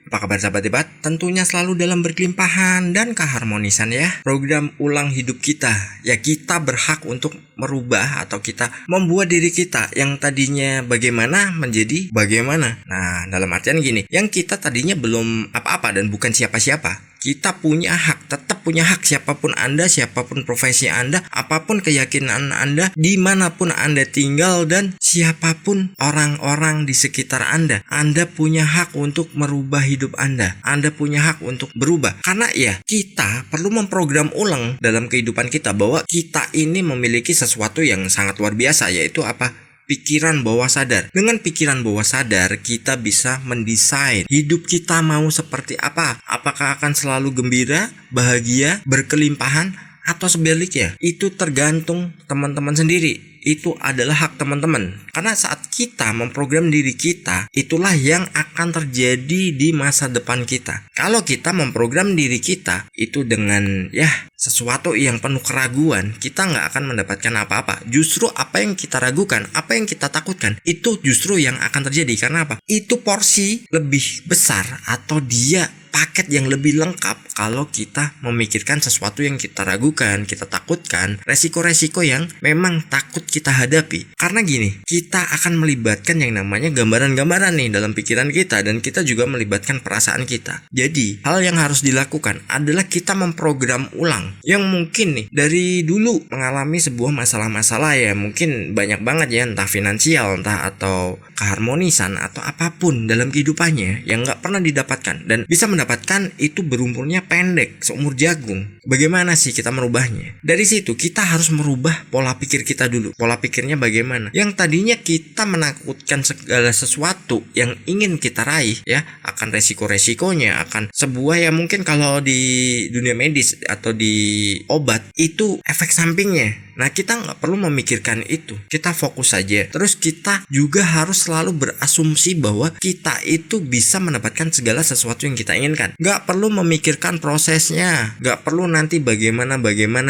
Apa kabar sahabat debat? Tentunya selalu dalam berkelimpahan dan keharmonisan ya. Program ulang hidup kita. Ya kita berhak untuk merubah atau kita membuat diri kita yang tadinya bagaimana menjadi bagaimana. Nah, dalam artian gini, yang kita tadinya belum apa-apa dan bukan siapa-siapa. Kita punya hak, tetap punya hak siapapun Anda, siapapun profesi Anda, apapun keyakinan Anda, dimanapun Anda tinggal dan siapapun orang-orang di sekitar Anda. Anda punya hak untuk merubah hidup Anda. Anda punya hak untuk berubah. Karena ya, kita perlu memprogram ulang dalam kehidupan kita bahwa kita ini memiliki sesuatu yang sangat luar biasa, yaitu apa? Pikiran bawah sadar. Dengan pikiran bawah sadar, kita bisa mendesain hidup kita mau seperti apa. Apakah akan selalu gembira, bahagia, berkelimpahan, atau sebaliknya? Itu tergantung teman-teman sendiri. Itu adalah hak teman-teman. Karena saat kita memprogram diri kita, itulah yang akan terjadi di masa depan kita. Kalau kita memprogram diri kita itu dengan sesuatu yang penuh keraguan, kita nggak akan mendapatkan apa-apa. Justru apa yang kita ragukan, apa yang kita takutkan, itu justru yang akan terjadi. Karena apa? Itu porsi lebih besar atau dia paket yang lebih lengkap kalau kita memikirkan sesuatu yang kita ragukan, kita takutkan, resiko-resiko yang memang takut kita hadapi. Karena gini, kita akan melibatkan yang namanya gambaran-gambaran nih dalam pikiran kita, dan kita juga melibatkan perasaan kita. Jadi, hal yang harus dilakukan adalah kita memprogram ulang yang mungkin nih dari dulu mengalami sebuah masalah-masalah ya, mungkin banyak banget ya, entah finansial, entah atau keharmonisan atau apapun dalam kehidupannya yang nggak pernah didapatkan dan bisa mendapatkan itu berumurnya pendek, seumur jagung. Bagaimana sih kita merubahnya? Dari situ kita harus merubah pola pikir kita dulu. Pola pikirnya bagaimana? Yang tadinya kita menakutkan segala sesuatu yang ingin kita raih ya, akan resiko-resikonya, akan sebuah ya mungkin kalau di dunia medis atau di obat itu efek sampingnya. Nah, kita nggak perlu memikirkan itu. Kita fokus saja. Terus kita juga harus selalu berasumsi bahwa kita itu bisa mendapatkan segala sesuatu yang kita inginkan. Nggak perlu memikirkan prosesnya. Nggak perlu nanti bagaimana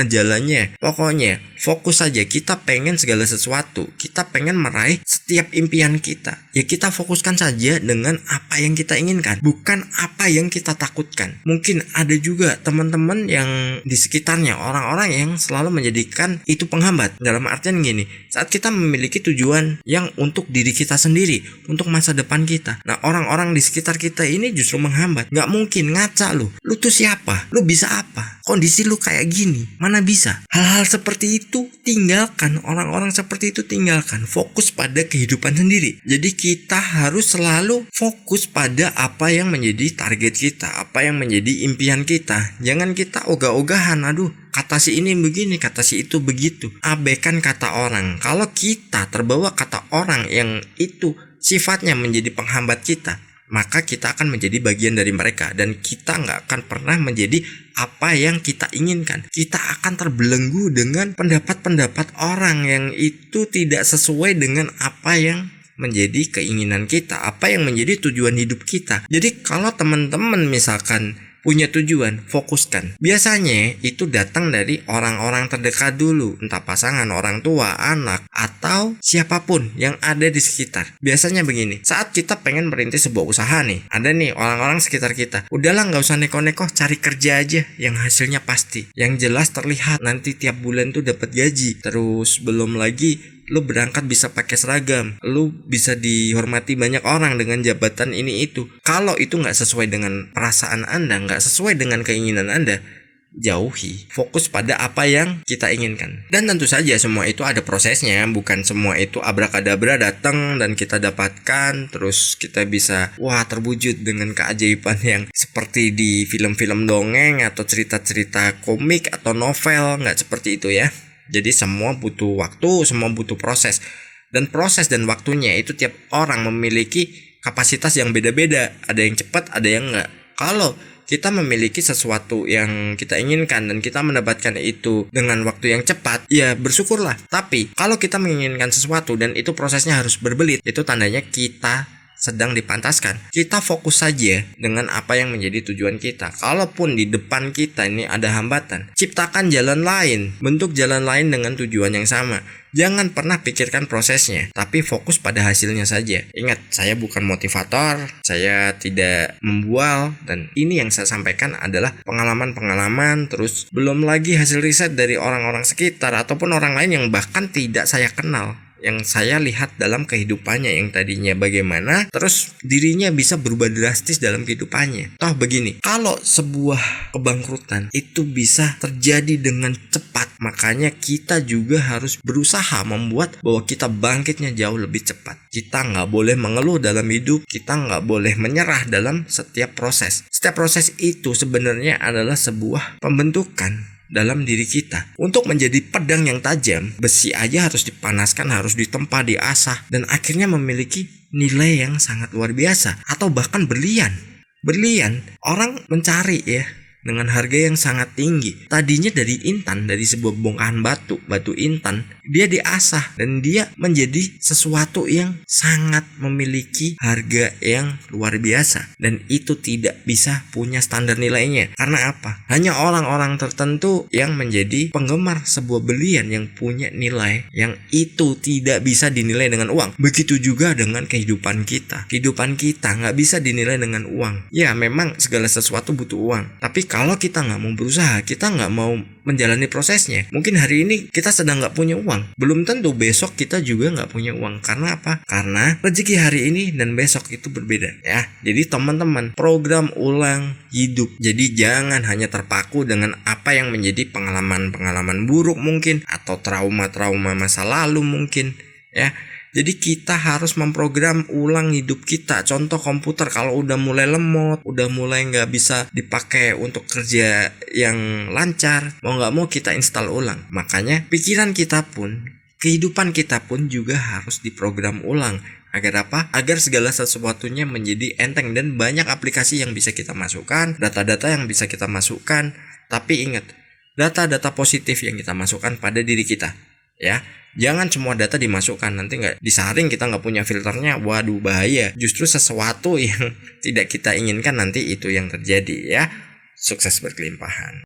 jalannya. Pokoknya fokus saja. Kita pengen segala sesuatu. Kita pengen meraih setiap impian kita. Ya kita fokuskan saja dengan apa yang kita inginkan, bukan apa yang kita takutkan. Mungkin ada juga teman-teman yang di sekitarnya, orang-orang yang selalu menjadikan itu penghambat. Dalam artian gini, saat kita memiliki tujuan yang untuk diri kita sendiri, untuk masa depan kita, nah orang-orang di sekitar kita ini justru menghambat. Gak mungkin, ngaca lu tuh siapa? Lu bisa apa? Kondisi lu kayak gini, mana bisa? Hal-hal seperti itu tinggalkan. Orang-orang seperti itu tinggalkan. Fokus pada kehidupan sendiri. Jadi kita harus selalu fokus pada apa yang menjadi target kita, apa yang menjadi impian kita. Jangan kita ogah-ogahan, aduh kata si ini begini, kata si itu begitu. Abaikan kata orang. Kalau kita terbawa kata orang yang itu sifatnya menjadi penghambat kita, maka kita akan menjadi bagian dari mereka dan kita nggak akan pernah menjadi apa yang kita inginkan. Kita akan terbelenggu dengan pendapat-pendapat orang yang itu tidak sesuai dengan apa yang menjadi keinginan kita, apa yang menjadi tujuan hidup kita. Jadi kalau teman-teman misalkan punya tujuan, fokuskan. Biasanya itu datang dari orang-orang terdekat dulu, entah pasangan, orang tua, anak, atau siapapun yang ada di sekitar. Biasanya begini, saat kita pengen merintis sebuah usaha nih, ada nih orang-orang sekitar kita, udahlah nggak usah neko-neko, cari kerja aja yang hasilnya pasti, yang jelas terlihat nanti tiap bulan tuh dapat gaji. Terus belum lagi lu berangkat bisa pakai seragam, lu bisa dihormati banyak orang dengan jabatan ini itu. Kalau itu nggak sesuai dengan perasaan Anda, nggak sesuai dengan keinginan Anda, jauhi. Fokus pada apa yang kita inginkan. Dan tentu saja semua itu ada prosesnya, bukan semua itu abrakadabra datang dan kita dapatkan terus kita bisa terwujud dengan keajaiban yang seperti di film-film dongeng atau cerita-cerita komik atau novel. Nggak seperti itu ya. Jadi semua butuh waktu, semua butuh proses. Dan proses dan waktunya itu tiap orang memiliki kapasitas yang beda-beda. Ada yang cepat, ada yang enggak. Kalau kita memiliki sesuatu yang kita inginkan dan kita mendapatkan itu dengan waktu yang cepat, ya bersyukurlah. Tapi kalau kita menginginkan sesuatu dan itu prosesnya harus berbelit, itu tandanya kita sedang dipantaskan. Kita fokus saja dengan apa yang menjadi tujuan kita. Kalaupun di depan kita ini ada hambatan, ciptakan jalan lain, bentuk jalan lain dengan tujuan yang sama. Jangan pernah pikirkan prosesnya, tapi fokus pada hasilnya saja. Ingat, saya bukan motivator, saya tidak membual, dan ini yang saya sampaikan adalah pengalaman-pengalaman, terus belum lagi hasil riset dari orang-orang sekitar ataupun orang lain yang bahkan tidak saya kenal, yang saya lihat dalam kehidupannya yang tadinya bagaimana, terus dirinya bisa berubah drastis dalam kehidupannya. Toh begini, kalau sebuah kebangkrutan itu bisa terjadi dengan cepat, makanya kita juga harus berusaha membuat bahwa kita bangkitnya jauh lebih cepat. Kita nggak boleh mengeluh dalam hidup, kita nggak boleh menyerah dalam setiap proses. Setiap proses itu sebenarnya adalah sebuah pembentukan dalam diri kita. Untuk menjadi pedang yang tajam, besi aja harus dipanaskan, harus ditempa, diasah, dan akhirnya memiliki nilai yang sangat luar biasa. Atau bahkan berlian. Berlian, orang mencari ya dengan harga yang sangat tinggi. Tadinya dari intan, dari sebuah bongkahan batu intan, dia diasah dan dia menjadi sesuatu yang sangat memiliki harga yang luar biasa, dan itu tidak bisa punya standar nilainya. Karena apa? Hanya orang-orang tertentu yang menjadi penggemar sebuah berlian yang punya nilai yang itu tidak bisa dinilai dengan uang. Begitu juga dengan kehidupan kita. Kehidupan kita nggak bisa dinilai dengan uang. Ya memang segala sesuatu butuh uang, tapi kalau kita nggak mau berusaha, kita nggak mau menjalani prosesnya, mungkin hari ini kita sedang nggak punya uang, belum tentu besok kita juga nggak punya uang. Karena apa? Karena rezeki hari ini dan besok itu berbeda ya. Jadi teman-teman, program ulang hidup. Jadi jangan hanya terpaku dengan apa yang menjadi pengalaman-pengalaman buruk mungkin, atau trauma-trauma masa lalu mungkin ya. Jadi kita harus memprogram ulang hidup kita. Contoh komputer kalau udah mulai lemot, udah mulai nggak bisa dipakai untuk kerja yang lancar, mau nggak mau kita install ulang. Makanya pikiran kita pun, kehidupan kita pun juga harus diprogram ulang. Agar apa? Agar segala sesuatunya menjadi enteng dan banyak aplikasi yang bisa kita masukkan, data-data yang bisa kita masukkan. Tapi ingat, data-data positif yang kita masukkan pada diri kita ya. Jangan semua data dimasukkan, nanti nggak disaring, kita nggak punya filternya, waduh bahaya. Justru sesuatu yang tidak kita inginkan nanti itu yang terjadi ya. Sukses berkelimpahan.